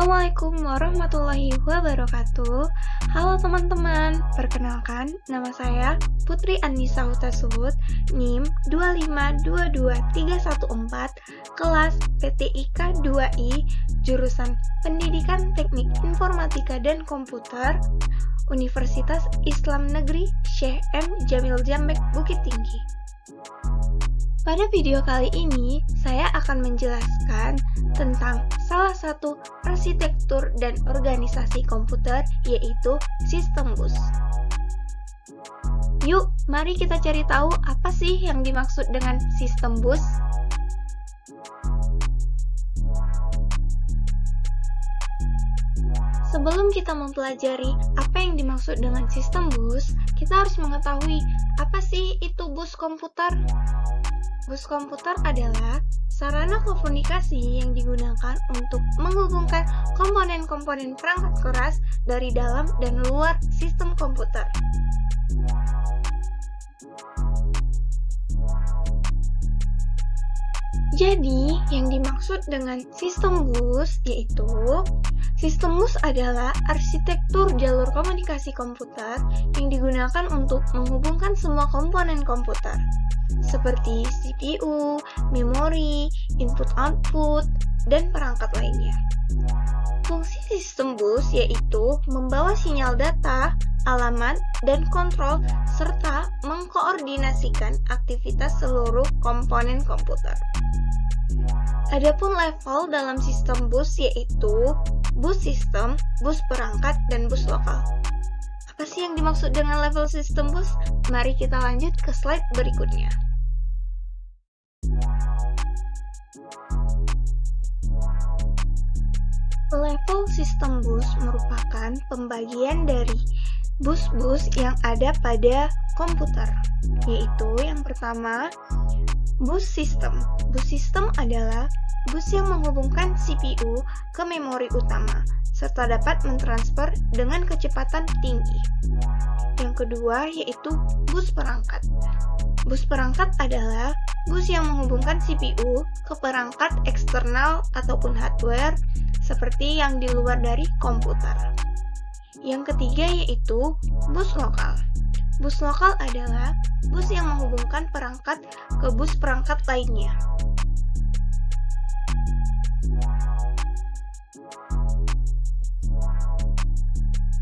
Assalamualaikum warahmatullahi wabarakatuh. Halo teman-teman, perkenalkan nama saya Putri Annisa Hutasubud, NIM 2522314, kelas PTIK 2I, jurusan Pendidikan Teknik Informatika dan Komputer, Universitas Islam Negeri Syekh M. Jamil Jambek Bukit Tinggi. Pada video kali ini, saya akan menjelaskan tentang salah satu arsitektur dan organisasi komputer, yaitu sistem bus. Yuk, mari kita cari tahu apa sih yang dimaksud dengan sistem bus. Sebelum kita mempelajari apa yang dimaksud dengan sistem bus, kita harus mengetahui apa sih itu bus komputer. Bus komputer adalah sarana komunikasi yang digunakan untuk menghubungkan komponen-komponen perangkat keras dari dalam dan luar sistem komputer. Jadi, yang dimaksud dengan sistem bus yaitu sistem bus adalah arsitektur jalur komunikasi komputer yang digunakan untuk menghubungkan semua komponen komputer, seperti CPU, memori, input-output, dan perangkat lainnya. Fungsi sistem bus yaitu membawa sinyal data, alamat, dan kontrol, serta mengkoordinasikan aktivitas seluruh komponen komputer. Adapun level dalam sistem bus yaitu bus sistem, bus perangkat, dan bus lokal. Apa sih yang dimaksud dengan level sistem bus? Mari kita lanjut ke slide berikutnya. Level sistem bus merupakan pembagian dari bus-bus yang ada pada komputer, yaitu yang pertama, bus sistem. Bus sistem adalah bus yang menghubungkan CPU ke memori utama, serta dapat mentransfer dengan kecepatan tinggi. Yang kedua yaitu bus perangkat. Bus perangkat adalah bus yang menghubungkan CPU ke perangkat eksternal ataupun hardware, seperti yang di luar dari komputer. Yang ketiga yaitu bus lokal. Bus lokal adalah bus yang menghubungkan perangkat ke bus perangkat lainnya.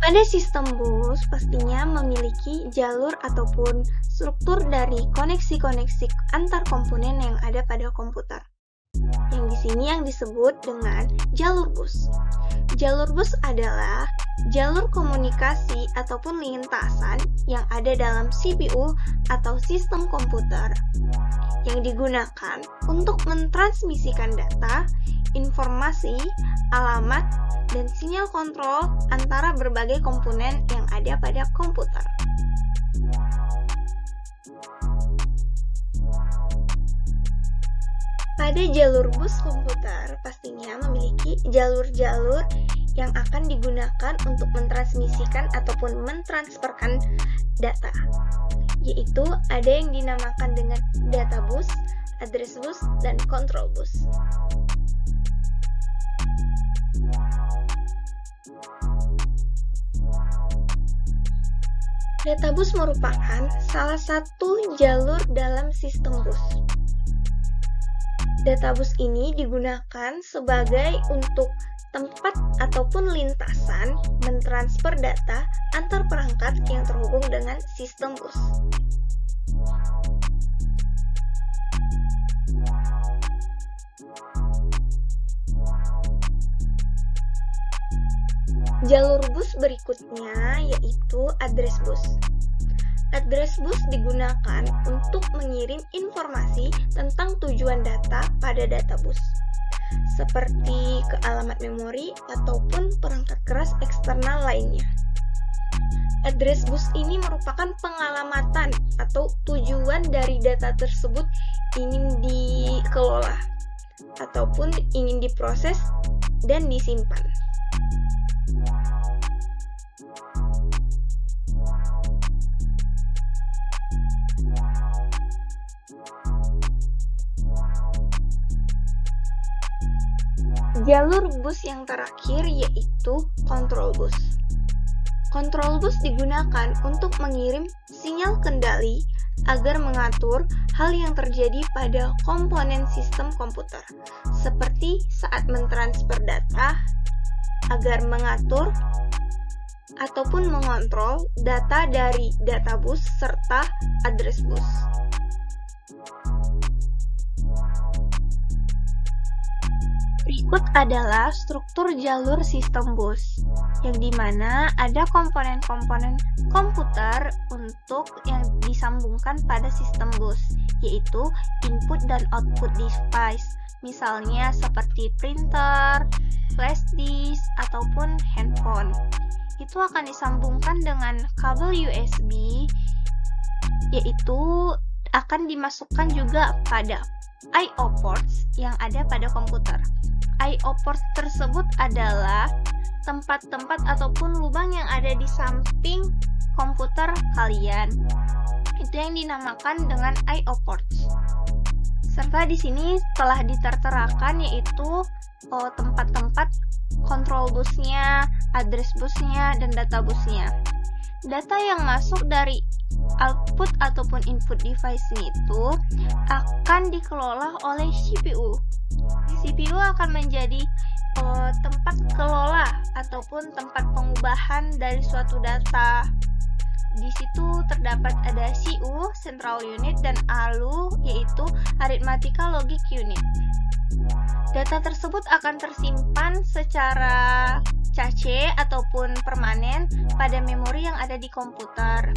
Pada sistem bus pastinya memiliki jalur ataupun struktur dari koneksi-koneksi antar komponen yang ada pada komputer. Yang di sini yang disebut dengan jalur bus. Jalur bus adalah jalur komunikasi ataupun lintasan yang ada dalam CPU atau sistem komputer yang digunakan untuk mentransmisikan data, informasi, alamat, dan sinyal kontrol antara berbagai komponen yang ada pada komputer. Pada jalur bus komputer pastinya memiliki jalur-jalur yang akan digunakan untuk mentransmisikan ataupun mentransferkan data, yaitu ada yang dinamakan dengan data bus, address bus, dan control bus. Data bus merupakan salah satu jalur dalam sistem bus. Data bus ini digunakan sebagai untuk tempat ataupun lintasan mentransfer data antar perangkat yang terhubung dengan sistem bus. Jalur bus berikutnya yaitu address bus. Address bus digunakan untuk mengirim informasi tentang tujuan data pada data bus, seperti ke alamat memori ataupun perangkat keras eksternal lainnya. Address bus ini merupakan pengalamatan atau tujuan dari data tersebut ingin dikelola ataupun ingin diproses dan disimpan. jalur bus yang terakhir yaitu control bus. Control bus digunakan untuk mengirim sinyal kendali agar mengatur hal yang terjadi pada komponen sistem komputer, seperti saat mentransfer data, agar mengatur ataupun mengontrol data dari data bus serta address bus. Berikut adalah struktur jalur sistem bus, yang dimana ada komponen-komponen komputer untuk yang disambungkan pada sistem bus, yaitu input dan output device, misalnya seperti printer, flash disk, ataupun handphone. Itu akan disambungkan dengan kabel USB, yaitu akan dimasukkan juga pada I/O ports yang ada pada komputer. I/O ports tersebut adalah tempat-tempat ataupun lubang yang ada di samping komputer kalian. Itu yang dinamakan dengan I/O ports. Serta di sini telah diterterakan yaitu tempat-tempat control busnya, address busnya, dan data busnya. Data yang masuk dari output ataupun input device itu akan dikelola oleh CPU. CPU akan menjadi tempat kelola ataupun tempat pengubahan dari suatu data. Di situ terdapat ada CU, Central Unit, dan ALU, yaitu Arithmetical Logic Unit. Data tersebut akan tersimpan secara cache ataupun permanen pada memori yang ada di komputer.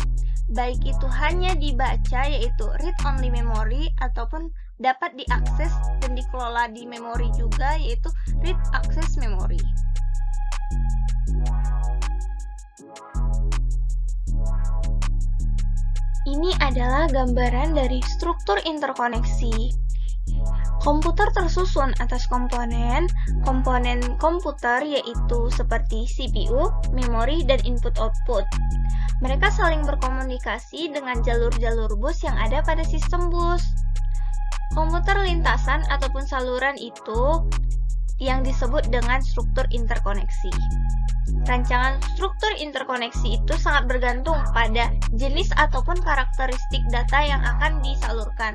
Baik itu hanya dibaca yaitu read-only memory ataupun dapat diakses dan dikelola di memori juga yaitu read access memory. Ini adalah gambaran dari struktur interkoneksi. Komputer tersusun atas komponen komputer yaitu seperti CPU, memori, dan input-output. Mereka saling berkomunikasi dengan jalur-jalur bus yang ada pada sistem bus. Komputer lintasan ataupun saluran itu yang disebut dengan struktur interkoneksi. Rancangan struktur interkoneksi itu sangat bergantung pada jenis ataupun karakteristik data yang akan disalurkan.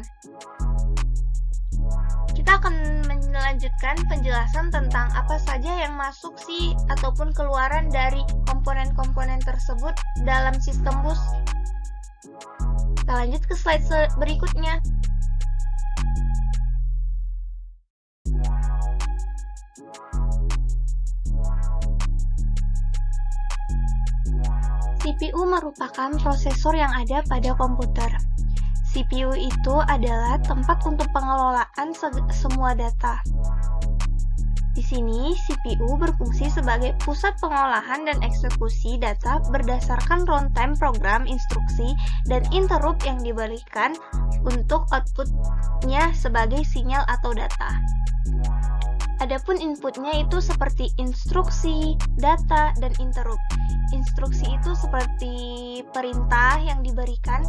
Kita akan melanjutkan penjelasan tentang apa saja yang masuk sih ataupun keluaran dari komponen-komponen tersebut dalam sistem bus. Kita lanjut ke slide berikutnya. CPU merupakan prosesor yang ada pada komputer. CPU itu adalah tempat untuk pengelolaan semua data. Di sini, CPU berfungsi sebagai pusat pengolahan dan eksekusi data berdasarkan runtime program instruksi dan interrupt yang diberikan untuk outputnya sebagai sinyal atau data. Adapun inputnya itu seperti instruksi, data, dan interrupt. Instruksi itu seperti perintah yang diberikan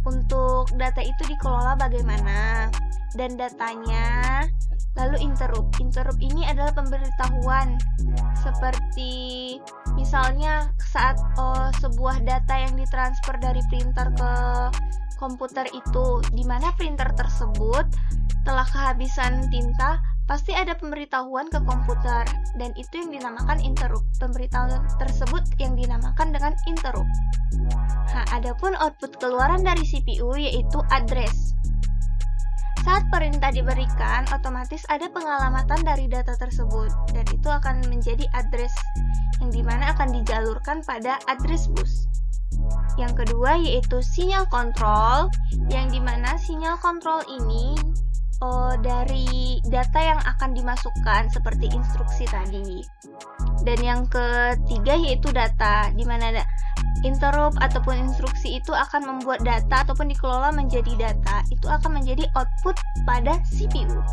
untuk data itu dikelola bagaimana, dan datanya. Lalu interrupt ini adalah pemberitahuan, seperti misalnya saat sebuah data yang ditransfer dari printer ke komputer itu, di mana printer tersebut telah kehabisan tinta, pasti ada pemberitahuan ke komputer, dan itu yang dinamakan interrupt. Pemberitahuan tersebut yang dinamakan dengan interrupt. Nah, adapun output keluaran dari CPU yaitu address. Saat perintah diberikan, otomatis ada pengalamatan dari data tersebut, dan itu akan menjadi address, yang dimana akan dijalurkan pada address bus. Yang kedua yaitu sinyal kontrol, yang dimana sinyal kontrol ini dari data yang akan dimasukkan seperti instruksi tadi. Dan yang ketiga yaitu data, di mana interrupt ataupun instruksi itu akan membuat data ataupun dikelola menjadi data. Itu akan menjadi output pada CPU.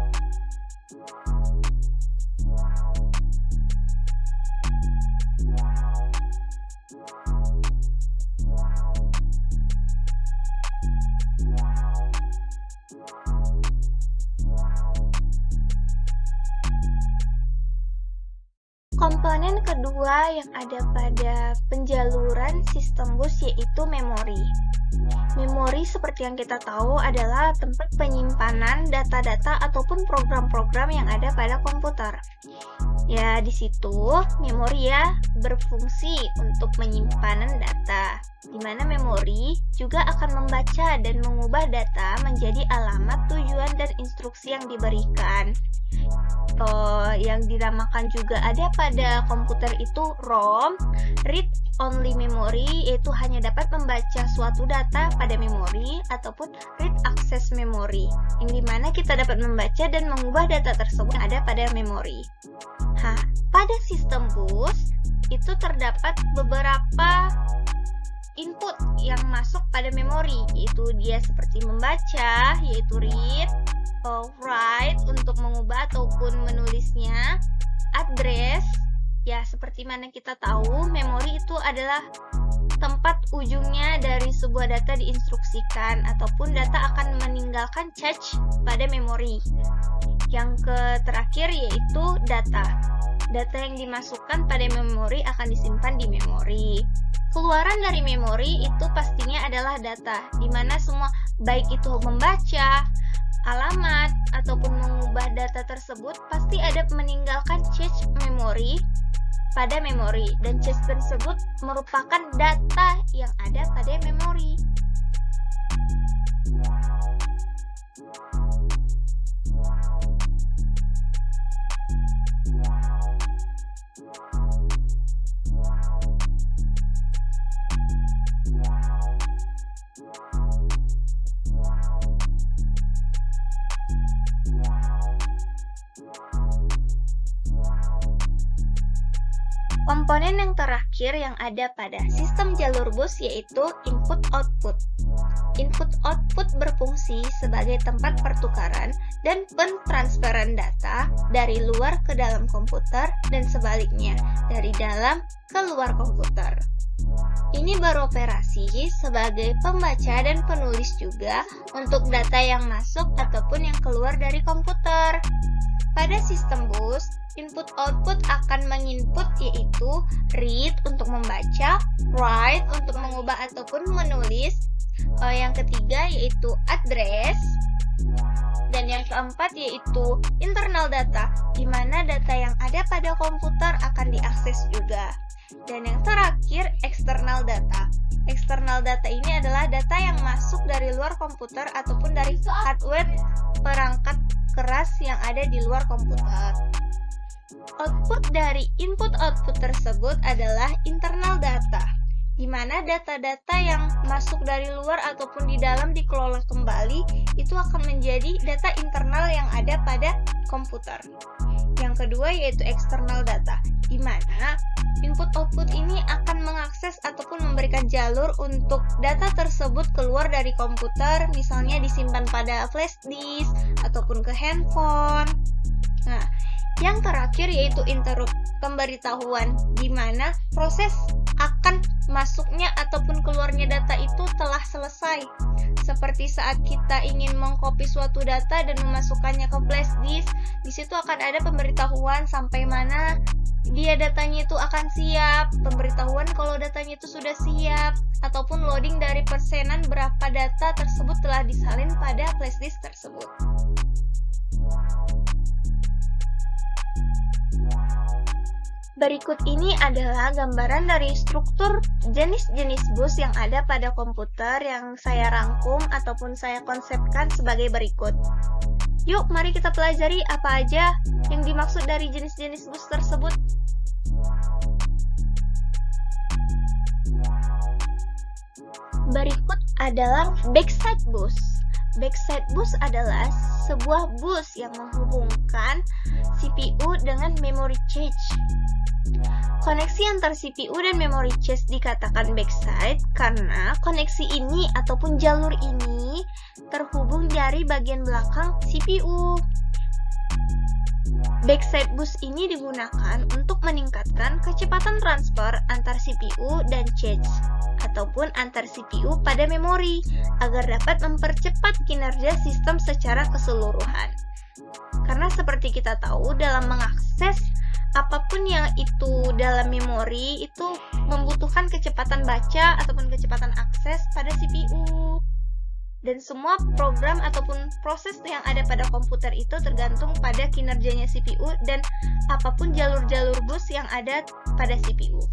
yang ada pada penjaluran sistem bus yaitu memori. Memori seperti yang kita tahu adalah tempat penyimpanan data-data ataupun program-program yang ada pada komputer. Ya, di situ memori ya berfungsi untuk penyimpanan data, di mana memori juga akan membaca dan mengubah data menjadi alamat, tujuan, dan instruksi yang diberikan. Yang dinamakan juga ada pada komputer itu ROM, read only memory, yaitu hanya dapat membaca suatu data pada memori, ataupun read access memory, yang dimana kita dapat membaca dan mengubah data tersebut yang ada pada memori. Pada sistem bus itu terdapat beberapa input yang masuk pada memori, yaitu dia seperti membaca, yaitu read, write untuk mengubah ataupun menulisnya, address, ya seperti mana kita tahu memori itu adalah tempat ujungnya dari sebuah data diinstruksikan ataupun data akan meninggalkan cache pada memori. Yang terakhir yaitu data. Data yang dimasukkan pada memori akan disimpan di memori. Keluaran dari memori itu pastinya adalah data, di mana semua baik itu membaca, alamat, ataupun mengubah data tersebut pasti ada meninggalkan cache memori pada memori, dan cache tersebut merupakan data yang ada pada memori. Komponen yang terakhir yang ada pada sistem jalur bus yaitu input-output. Input-output berfungsi sebagai tempat pertukaran dan pentransferan data dari luar ke dalam komputer dan sebaliknya, dari dalam ke luar komputer. Ini beroperasi sebagai pembaca dan penulis juga untuk data yang masuk ataupun yang keluar dari komputer. Pada sistem bus, input-output akan menginput yaitu read untuk membaca, write untuk mengubah ataupun menulis, yang ketiga yaitu address, dan yang keempat yaitu internal data, di mana data yang ada pada komputer akan diakses juga. Dan yang terakhir, external data. External data ini adalah data yang masuk dari luar komputer ataupun dari hardware perangkat keras yang ada di luar komputer. Output dari input-output tersebut adalah internal data, di mana data-data yang masuk dari luar ataupun di dalam dikelola kembali, itu akan menjadi data internal yang ada pada komputer. Yang kedua yaitu external data, di mana input-output ini akan mengakses ataupun memberikan jalur untuk data tersebut keluar dari komputer, misalnya disimpan pada flash disk ataupun ke handphone. Nah, yang terakhir yaitu interrupt, pemberitahuan, di mana proses akan masuknya ataupun keluarnya data itu telah selesai. Seperti saat kita ingin mengcopy suatu data dan memasukkannya ke flash disk, di situ akan ada pemberitahuan sampai mana dia datanya itu akan siap, pemberitahuan kalau datanya itu sudah siap, ataupun loading dari persenan berapa data tersebut telah disalin pada flash disk tersebut. Berikut ini adalah gambaran dari struktur jenis-jenis bus yang ada pada komputer yang saya rangkum ataupun saya konsepkan sebagai berikut. Yuk, mari kita pelajari apa aja yang dimaksud dari jenis-jenis bus tersebut. Berikut adalah backside bus. Backside bus adalah sebuah bus yang menghubungkan CPU dengan memory cache. Koneksi antar CPU dan memory cache dikatakan backside karena koneksi ini ataupun jalur ini terhubung dari bagian belakang CPU. Backside bus ini digunakan untuk meningkatkan kecepatan transfer antar CPU dan cache ataupun antar CPU pada memori agar dapat mempercepat kinerja sistem secara keseluruhan. Karena seperti kita tahu, dalam mengakses apapun yang itu dalam memori itu membutuhkan kecepatan baca ataupun kecepatan akses pada CPU. Dan semua program ataupun proses yang ada pada komputer itu tergantung pada kinerjanya CPU dan apapun jalur-jalur bus yang ada pada CPU.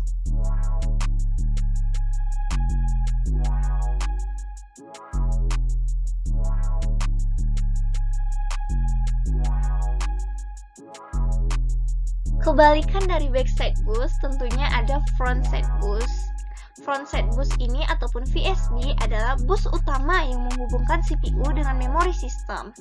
Kebalikan dari backside bus, tentunya ada frontside bus. Frontside bus ini ataupun VSB adalah bus utama yang menghubungkan CPU dengan memori sistem.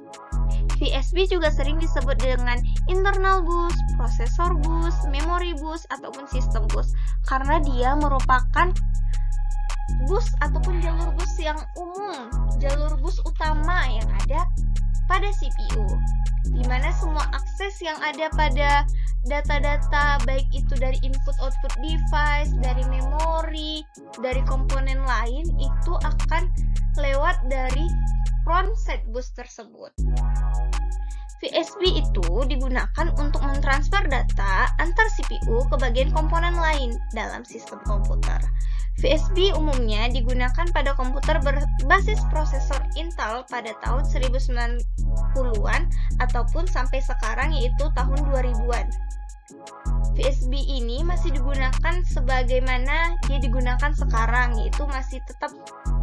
VSB juga sering disebut dengan internal bus, prosesor bus, memory bus, ataupun sistem bus karena dia merupakan bus ataupun jalur bus yang umum, jalur bus utama yang ada pada CPU, di mana semua akses yang ada pada data-data baik itu dari input-output device, dari memori, dari komponen lain itu akan lewat dari frontside bus tersebut. VSB itu digunakan untuk mentransfer data antar CPU ke bagian komponen lain dalam sistem komputer. VSB umumnya digunakan pada komputer berbasis prosesor Intel pada tahun 1990-an ataupun sampai sekarang yaitu tahun 2000-an. VSB ini masih digunakan sebagaimana dia digunakan sekarang, yaitu masih tetap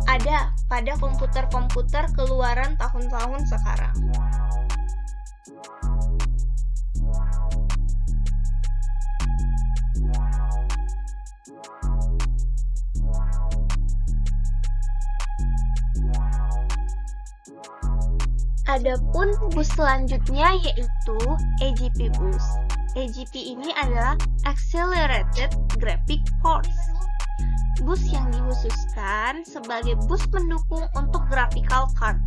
ada pada komputer-komputer keluaran tahun-tahun sekarang. Adapun bus selanjutnya yaitu AGP bus. AGP ini adalah Accelerated Graphic Ports. Bus yang dikhususkan sebagai bus pendukung untuk graphical card.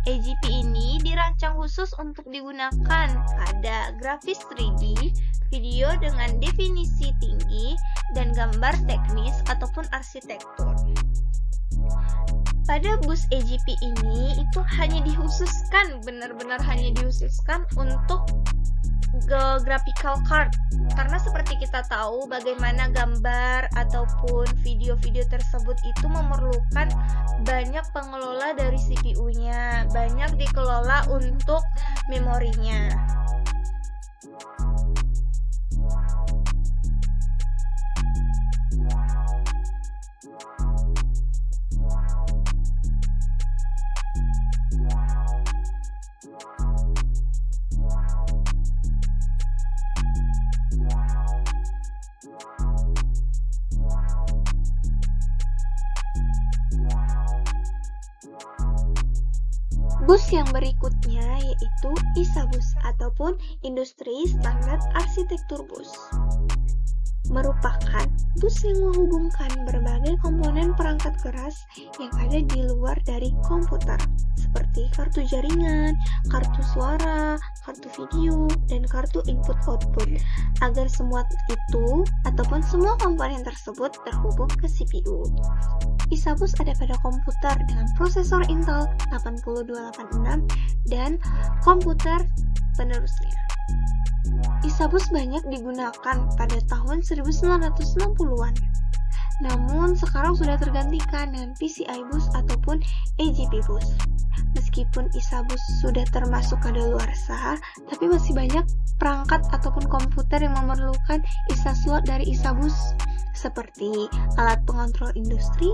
AGP ini dirancang khusus untuk digunakan pada grafis 3D, video dengan definisi tinggi, dan gambar teknis ataupun arsitektur. Pada bus AGP ini itu hanya dikhususkan, benar-benar hanya dikhususkan untuk graphical card, karena seperti kita tahu bagaimana gambar ataupun video-video tersebut itu memerlukan banyak pengelola dari CPU-nya, banyak dikelola untuk memorinya. Bus yang berikutnya yaitu ISA bus ataupun Industri Standar Arsitektur Bus. Merupakan bus yang menghubungkan berbagai komponen perangkat keras yang ada di luar dari komputer, seperti kartu jaringan, kartu suara, kartu video, dan kartu input-output, agar semua itu ataupun semua komponen tersebut terhubung ke CPU. ISA bus ada pada komputer dengan prosesor Intel 8286 dan komputer penerusnya. ISA bus banyak digunakan pada tahun 1960-an. Namun sekarang sudah tergantikan dengan PCI bus ataupun AGP bus. Meskipun ISA bus sudah termasuk kadaluarsa, tapi masih banyak perangkat ataupun komputer yang memerlukan ISA slot dari ISA bus, seperti alat pengontrol industri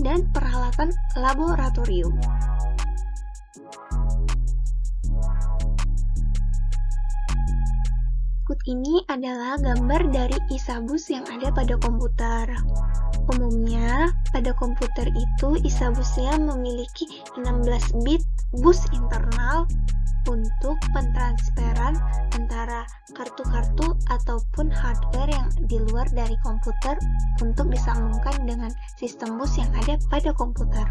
dan peralatan laboratorium. Berikut ini adalah gambar dari ISA bus yang ada pada komputer. Umumnya, pada komputer itu ISA busnya memiliki 16 bit bus internal untuk pentransferan antara kartu-kartu ataupun hardware yang di luar dari komputer untuk disambungkan dengan sistem bus yang ada pada komputer.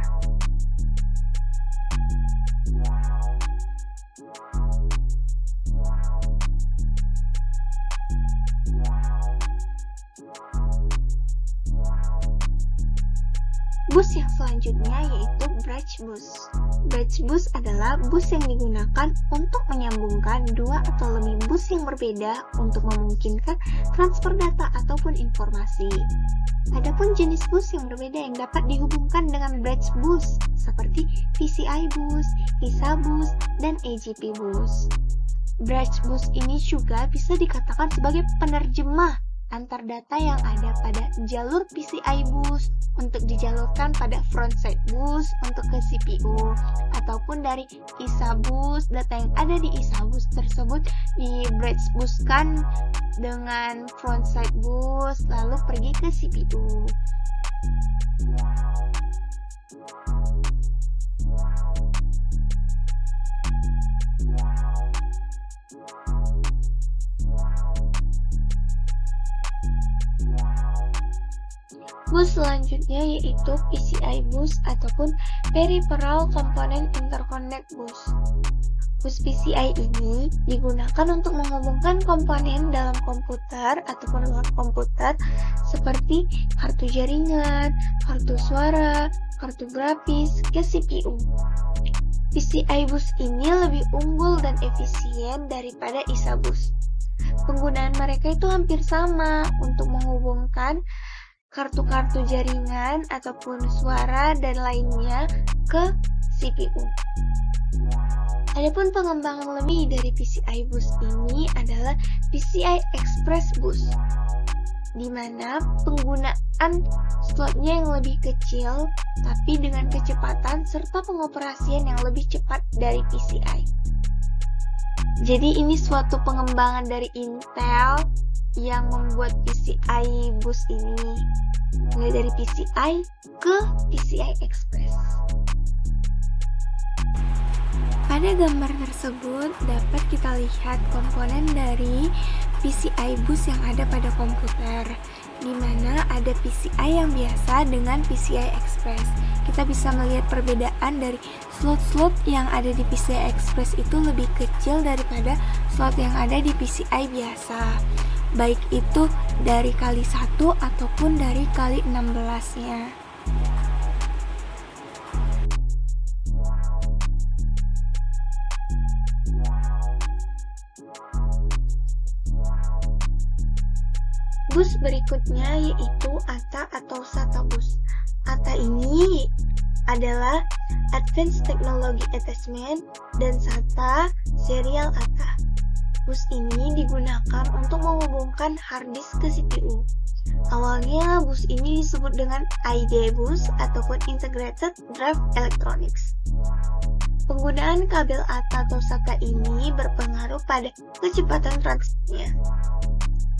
Bus yang selanjutnya yaitu bridge bus. Bridge bus adalah bus yang digunakan untuk menyambungkan dua atau lebih bus yang berbeda untuk memungkinkan transfer data ataupun informasi. Adapun jenis bus yang berbeda yang dapat dihubungkan dengan bridge bus seperti PCI bus, ISA bus, dan AGP bus. Bridge bus ini juga bisa dikatakan sebagai penerjemah antar data yang ada pada jalur PCI bus untuk dijalurkan pada frontside bus untuk ke CPU, ataupun dari ISA bus, data yang ada di ISA bus tersebut di bridge buskan dengan frontside bus lalu pergi ke CPU. Bus selanjutnya yaitu PCI bus ataupun Peripheral Component Interconnect bus. Bus PCI ini digunakan untuk menghubungkan komponen dalam komputer ataupun luar komputer seperti kartu jaringan, kartu suara, kartu grafis ke CPU. PCI bus ini lebih unggul dan efisien daripada ISA bus. Penggunaan mereka itu hampir sama untuk menghubungkan kartu-kartu jaringan ataupun suara dan lainnya ke CPU. Adapun pengembangan lebih dari PCI bus ini adalah PCI Express bus, di mana penggunaan slotnya yang lebih kecil tapi dengan kecepatan serta pengoperasian yang lebih cepat dari PCI. Jadi ini suatu pengembangan dari Intel yang membuat PCI bus ini, mulai dari PCI ke PCI Express. Pada gambar tersebut dapat kita lihat komponen dari PCI bus yang ada pada komputer, di mana ada PCI yang biasa dengan PCI Express. Kita bisa melihat perbedaan dari slot-slot yang ada di PCI Express itu lebih kecil daripada slot yang ada di PCI biasa, baik itu dari kali 1 ataupun dari kali 16-nya. Bus berikutnya yaitu ATA atau SATA bus. ATA ini adalah Advanced Technology Attachment dan SATA Serial ATA. Bus ini digunakan untuk menghubungkan hard disk ke CPU. Awalnya bus ini disebut dengan ID bus ataupun Integrated Drive Electronics. Penggunaan kabel ATA atau SATA ini berpengaruh pada kecepatan transitnya,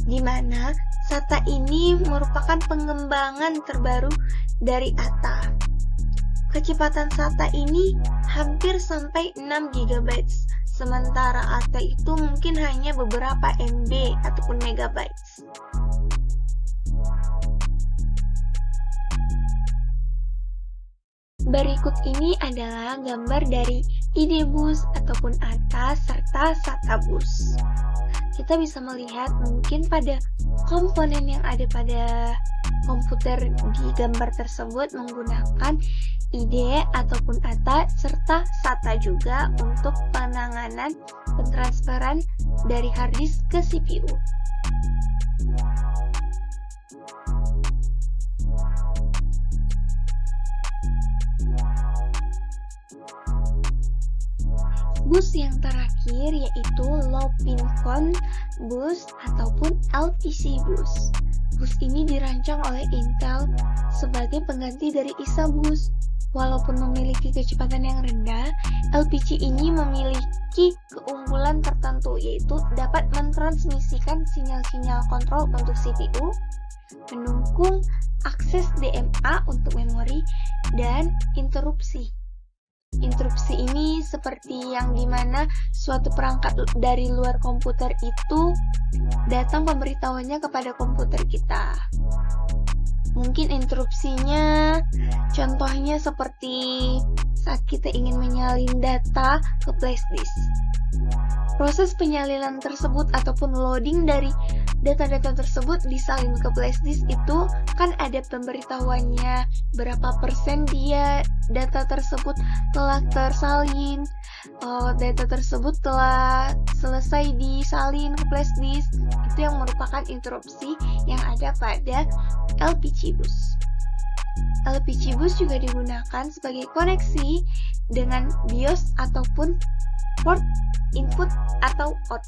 di mana SATA ini merupakan pengembangan terbaru dari ATA. Kecepatan SATA ini hampir sampai 6 GB, sementara ATA itu mungkin hanya beberapa MB ataupun megabytes. Berikut ini adalah gambar dari ID bus ataupun ATA serta SATA bus. Kita bisa melihat mungkin pada komponen yang ada pada komputer di gambar tersebut menggunakan ID ataupun ATA serta SATA juga untuk penanganan pentransferan dari hard disk ke CPU. Bus yang terakhir yaitu Low Pin Count bus ataupun LPC bus. Bus ini dirancang oleh Intel sebagai pengganti dari ISA bus. Walaupun memiliki kecepatan yang rendah, LPC ini memiliki keunggulan tertentu, yaitu dapat mentransmisikan sinyal-sinyal kontrol untuk CPU, mendukung akses DMA untuk memori, dan interupsi. Interupsi ini seperti yang dimana suatu perangkat dari luar komputer itu datang pemberitahuannya kepada komputer kita. Mungkin interupsinya contohnya seperti saat kita ingin menyalin data ke flash disk. Proses penyalinan tersebut ataupun loading dari data-data tersebut disalin ke flash disk itu kan ada pemberitahuannya berapa persen data tersebut telah tersalin, data tersebut telah selesai disalin ke flash disk. Itu yang merupakan interupsi yang ada pada LPG bus. LPG bus juga digunakan sebagai koneksi dengan BIOS ataupun port input atau output.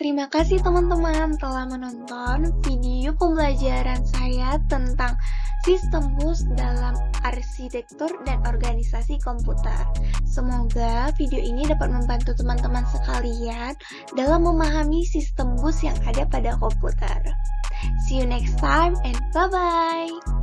Terima kasih teman-teman telah menonton video pembelajaran saya tentang sistem bus dalam arsitektur dan organisasi komputer. Semoga video ini dapat membantu teman-teman sekalian dalam memahami sistem bus yang ada pada komputer. See you next time and bye-bye!